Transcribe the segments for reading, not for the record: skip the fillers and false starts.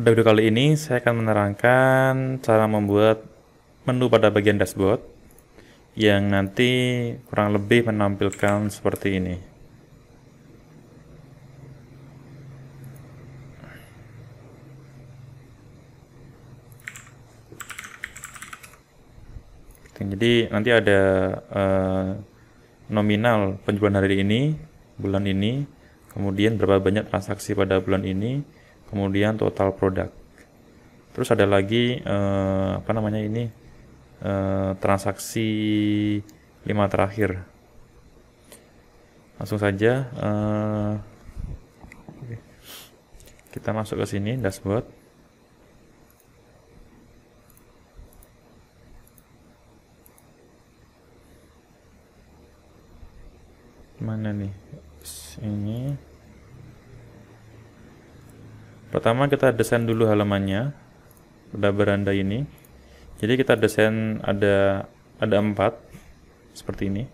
Pada video kali ini saya akan menerangkan cara membuat menu pada bagian dashboard yang nanti kurang lebih menampilkan seperti ini. Jadi nanti ada nominal penjualan hari ini, bulan ini, kemudian berapa banyak transaksi pada bulan ini, kemudian total produk. Terus ada lagi transaksi 5 terakhir. Langsung saja kita masuk ke sini dashboard. Mana nih? Ini. Pertama kita desain dulu halamannya pada beranda ini. Jadi kita desain ada 4 seperti ini.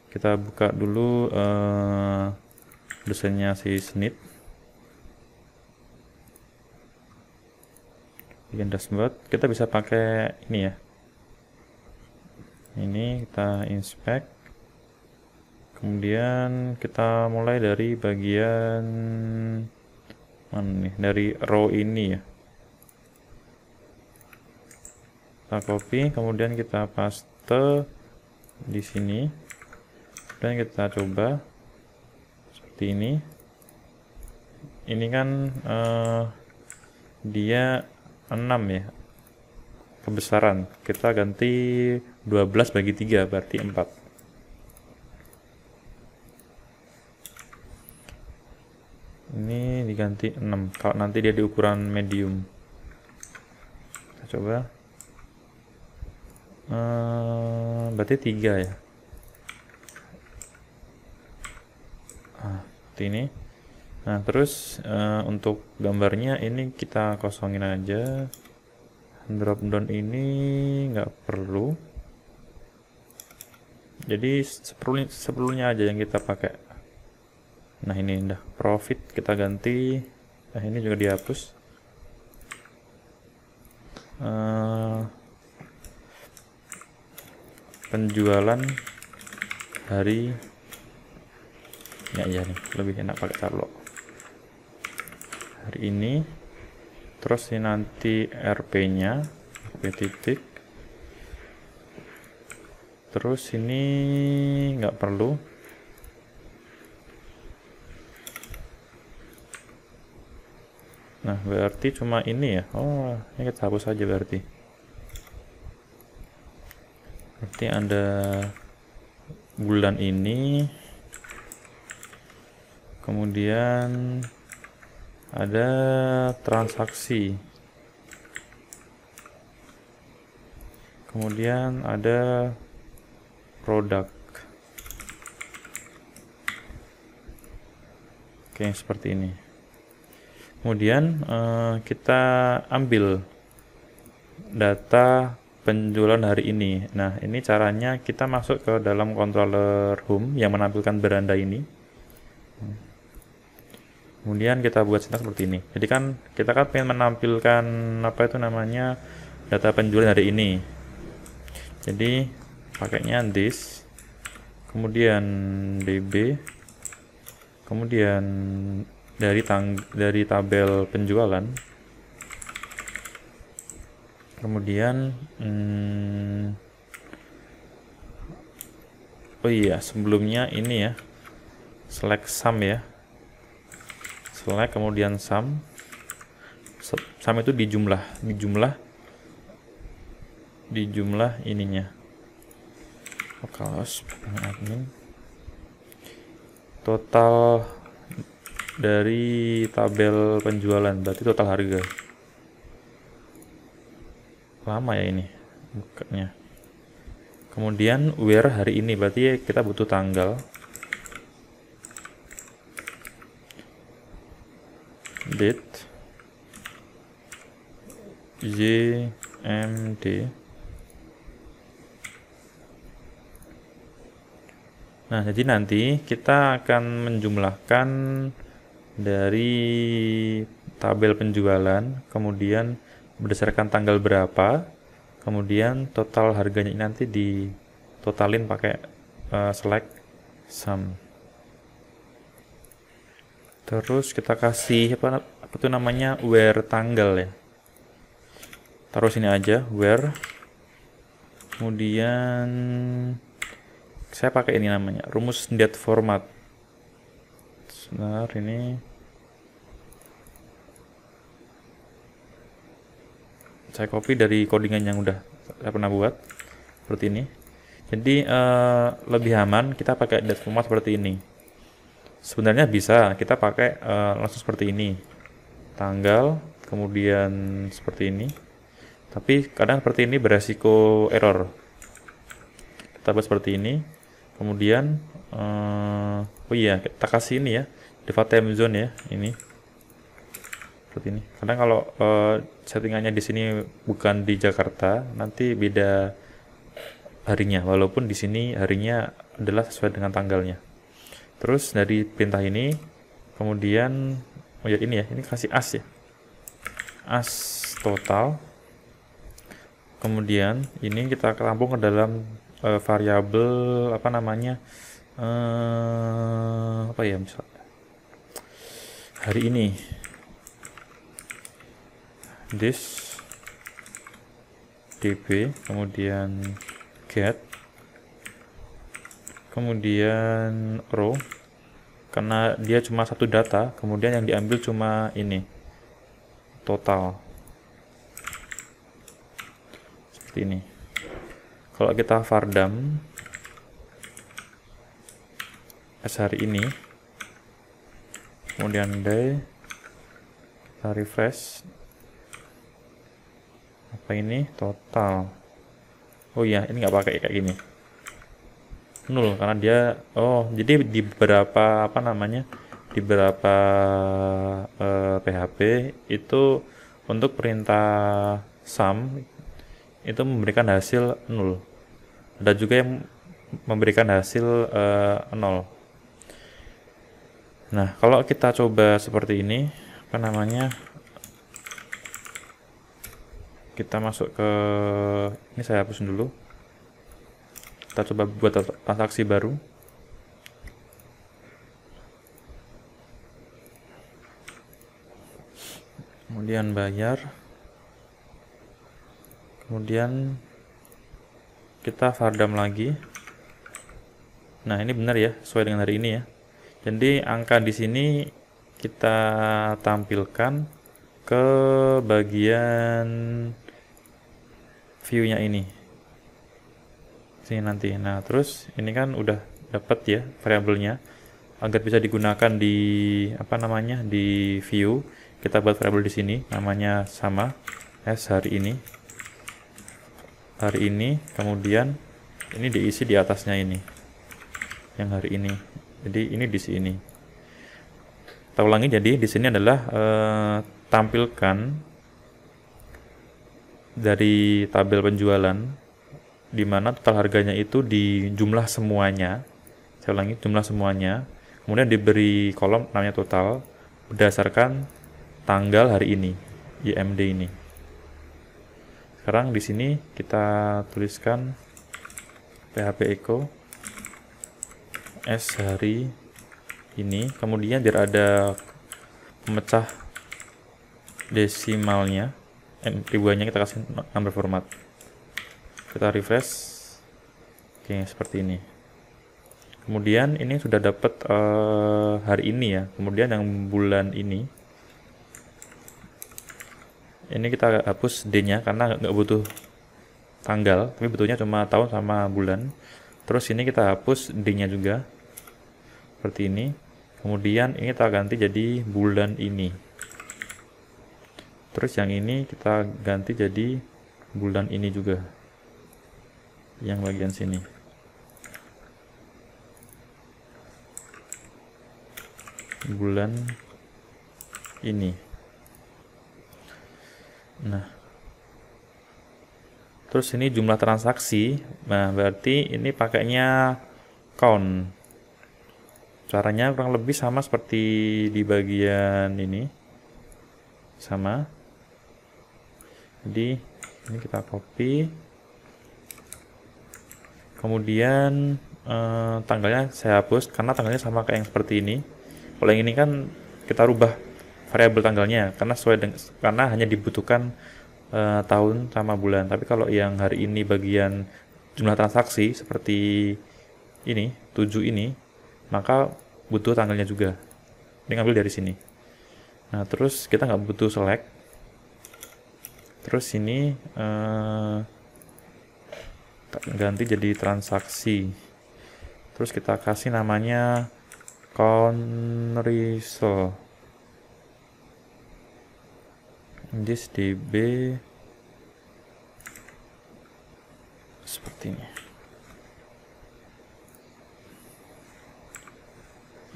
Kita buka dulu desainnya si Snip. Bikin dashboard. Kita bisa pakai ini ya. Ini kita inspect. Kemudian kita mulai dari bagian mana nih? Dari row ini ya. Kita copy, kemudian kita paste di sini. Dan kita coba seperti ini. Ini kan dia 6 ya. Kebesaran. Kita ganti 12 bagi 3 berarti 4. Ini diganti 6 kalau nanti dia di ukuran medium. Kita coba berarti 3 ya. Seperti ini. Nah terus untuk gambarnya ini kita kosongin aja. Drop down ini nggak perlu, jadi seperlunya aja yang kita pakai. Nah ini udah profit kita ganti. Nah ini juga dihapus. Penjualan hari ya nih lebih enak pakai Carlo. Hari ini. Terus ini nanti RP-nya, RP titik. Terus ini nggak perlu. Nah, berarti cuma ini ya. Oh, ini kita hapus saja berarti. Berarti ada bulan ini. Kemudian ada transaksi. Kemudian ada produk. Oke, seperti ini. Kemudian kita ambil data penjualan hari ini. Nah, ini caranya kita masuk ke dalam controller home yang menampilkan beranda ini. Kemudian kita buat sintak seperti ini. Jadi kan kita kan pengen menampilkan data penjualan hari ini. Jadi pakainya this, kemudian db, kemudian dari tabel penjualan, kemudian oh iya sebelumnya ini ya select sum ya, select kemudian sum itu di jumlah ininya. Kalau admin total dari tabel penjualan berarti total harga. Lama ya ini bukanya. Kemudian where hari ini berarti kita butuh tanggal. Date JMD. Nah, jadi nanti kita akan menjumlahkan dari tabel penjualan, kemudian berdasarkan tanggal berapa, kemudian total harganya ini nanti ditotalin pakai select sum. Terus kita kasih apa itu namanya, where tanggal ya. Taruh sini aja where. Kemudian saya pakai ini namanya rumus date format. Sebentar, ini saya copy dari codingan yang udah saya pernah buat seperti ini. Jadi lebih aman kita pakai date format seperti ini. Sebenarnya bisa kita pakai langsung seperti ini, tanggal kemudian seperti ini, tapi kadang seperti ini beresiko error. Kita buat seperti ini, kemudian oh iya, kita kasih ini ya, default time zone ya, ini seperti ini. Karena kalau settingannya di sini bukan di Jakarta, nanti beda harinya, walaupun di sini harinya adalah sesuai dengan tanggalnya. Terus dari perintah ini, kemudian oh ya ini ya, ini kasih as ya, as total. Kemudian ini kita tampung ke dalam variabel apa namanya, apa ya, misal hari ini, this db, kemudian get, kemudian row, karena dia cuma satu data, kemudian yang diambil cuma ini total, seperti ini. Kalau kita vardam as hari ini, kemudian day, kita refresh, apa ini total. Oh iya, ini nggak pakai kayak gini, nol, karena dia jadi di beberapa apa namanya, di beberapa PHP itu untuk perintah sum itu memberikan hasil 0. Ada juga yang memberikan hasil 0. Nah, kalau kita coba seperti ini, apa namanya, kita masuk ke ini, saya hapus dulu. Kita coba buat transaksi baru. Kemudian bayar. Kemudian kita vardam lagi. Nah, ini benar ya, sesuai dengan hari ini ya. Jadi angka di sini kita tampilkan ke bagian view-nya ini. Sini nanti. Nah, terus ini kan udah dapat ya variabelnya, agar bisa digunakan di apa namanya, di view. Kita buat variabel di sini namanya sama as hari ini. Hari ini, kemudian ini diisi di atasnya ini. Yang hari ini. Jadi ini di sini. Kita ulangi, jadi di sini adalah tampilkan dari tabel penjualan di mana total harganya itu di jumlah semuanya. Saya ulangi, jumlah semuanya. Kemudian diberi kolom namanya total berdasarkan tanggal hari ini, IMD ini. Sekarang di sini kita tuliskan PHP echo S hari ini, kemudian biar ada pemecah desimalnya, ribuannya kita kasih number format. Kita refresh. Oke, seperti ini. Kemudian ini sudah dapat hari ini ya. Kemudian yang bulan ini kita hapus D-nya karena nggak butuh tanggal, tapi butuhnya cuma tahun sama bulan. Terus ini kita hapus D-nya juga seperti ini. Kemudian ini kita ganti jadi bulan ini. Terus yang ini kita ganti jadi bulan ini juga, yang bagian sini. Bulan ini. Nah, terus ini jumlah transaksi. Nah, berarti ini pakainya count. Caranya kurang lebih sama seperti di bagian ini. sama. Jadi ini kita copy, kemudian tanggalnya saya hapus karena tanggalnya sama kayak yang seperti ini. Kalau yang ini kan kita rubah variabel tanggalnya karena hanya dibutuhkan tahun sama bulan. Tapi kalau yang hari ini bagian jumlah transaksi seperti ini 7 ini, maka butuh tanggalnya juga. Ini ngambil dari sini. Nah terus kita nggak butuh select. Terus ini ganti jadi transaksi. Terus kita kasih namanya conrisol. This db seperti ini.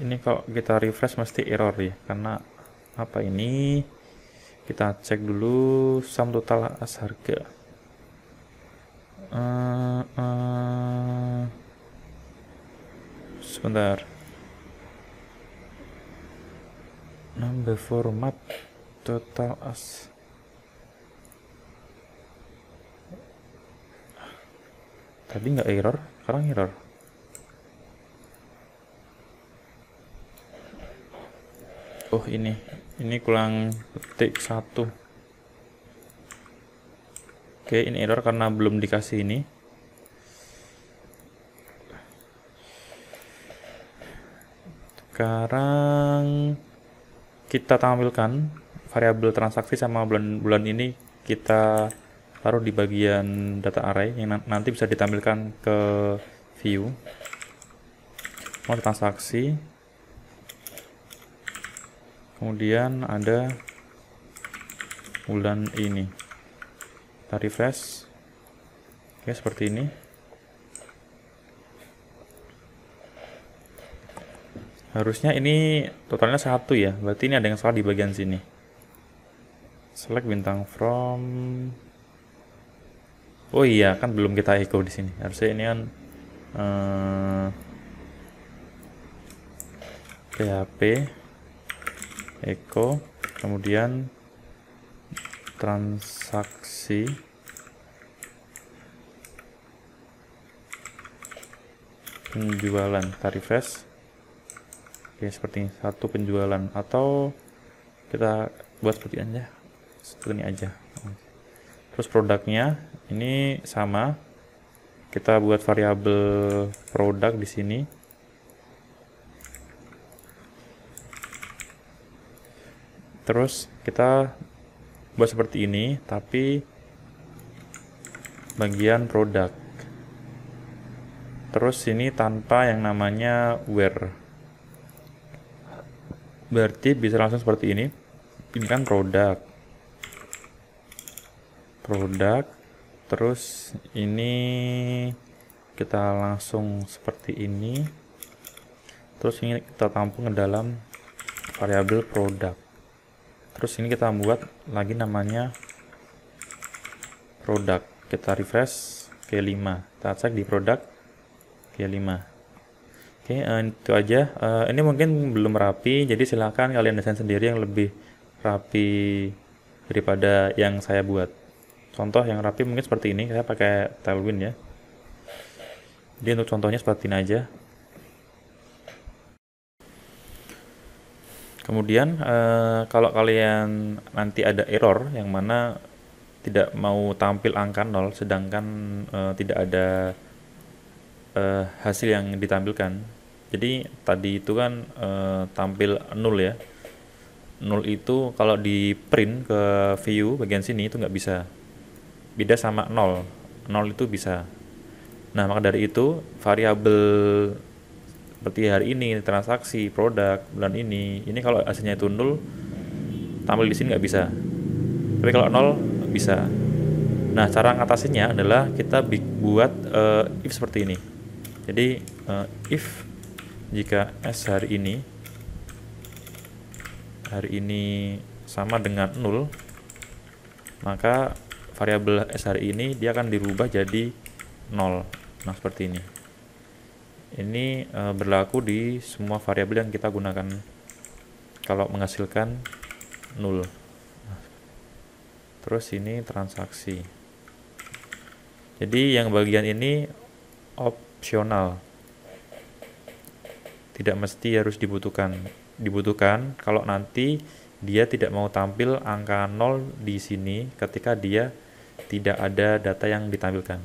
Ini kalau kita refresh mesti error ya, karena apa ini? Kita cek dulu sum total as harga. Sebentar. Number format total as. Tadi nggak error, sekarang error. Oh ini kurang petik 1. Oke, ini error karena belum dikasih ini. Sekarang kita tampilkan variabel transaksi sama bulan ini kita taruh di bagian data array yang nanti bisa ditampilkan ke view. Mau transaksi, kemudian ada bulan ini. Kita refresh. Oke, seperti ini. Harusnya ini totalnya 1 ya, berarti ini ada yang salah di bagian sini. Select bintang from. Oh iya, kan belum kita echo di sini. Harusnya ini kan php echo, kemudian transaksi, penjualan, refresh. Oke, seperti ini, 1 penjualan, atau kita buat seperti ini aja. Terus produknya ini sama, kita buat variabel produk di sini. Terus kita buat seperti ini, tapi bagian produk. Terus ini tanpa yang namanya where. Berarti bisa langsung seperti ini. Ini kan produk. Terus ini kita langsung seperti ini. Terus ini kita tampung ke dalam variabel produk. Terus ini kita buat lagi namanya produk. Kita refresh ke 5. Kita cek di produk ke 5. Oke, itu aja. Ini mungkin belum rapi, jadi silahkan kalian desain sendiri yang lebih rapi daripada yang saya buat. Contoh yang rapi mungkin seperti ini, saya pakai Tailwind ya. Jadi untuk contohnya seperti ini aja. Kemudian kalau kalian nanti ada error yang mana tidak mau tampil angka 0 sedangkan tidak ada hasil yang ditampilkan. Jadi tadi itu kan tampil 0 ya. 0 itu kalau di print ke view bagian sini itu nggak bisa. Beda sama 0. 0 itu bisa. Nah, maka dari itu variabel seperti hari ini, transaksi, produk, bulan ini kalau hasilnya itu 0, tampil di sini nggak bisa. Tapi kalau 0 bisa. Nah, cara ngatasinnya adalah kita buat if seperti ini. Jadi if jika S hari ini sama dengan 0, maka variabel S hari ini dia akan dirubah jadi 0. Nah, seperti ini. Ini berlaku di semua variabel yang kita gunakan kalau menghasilkan 0. Nah, terus ini transaksi. Jadi yang bagian ini opsional, tidak mesti harus dibutuhkan kalau nanti dia tidak mau tampil angka 0 di sini ketika dia tidak ada data yang ditampilkan.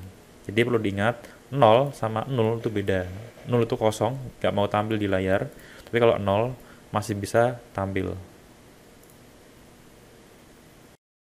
Jadi perlu diingat, 0 sama 0 itu beda. 0 itu kosong, nggak mau tampil di layar, tapi kalau 0 masih bisa tampil.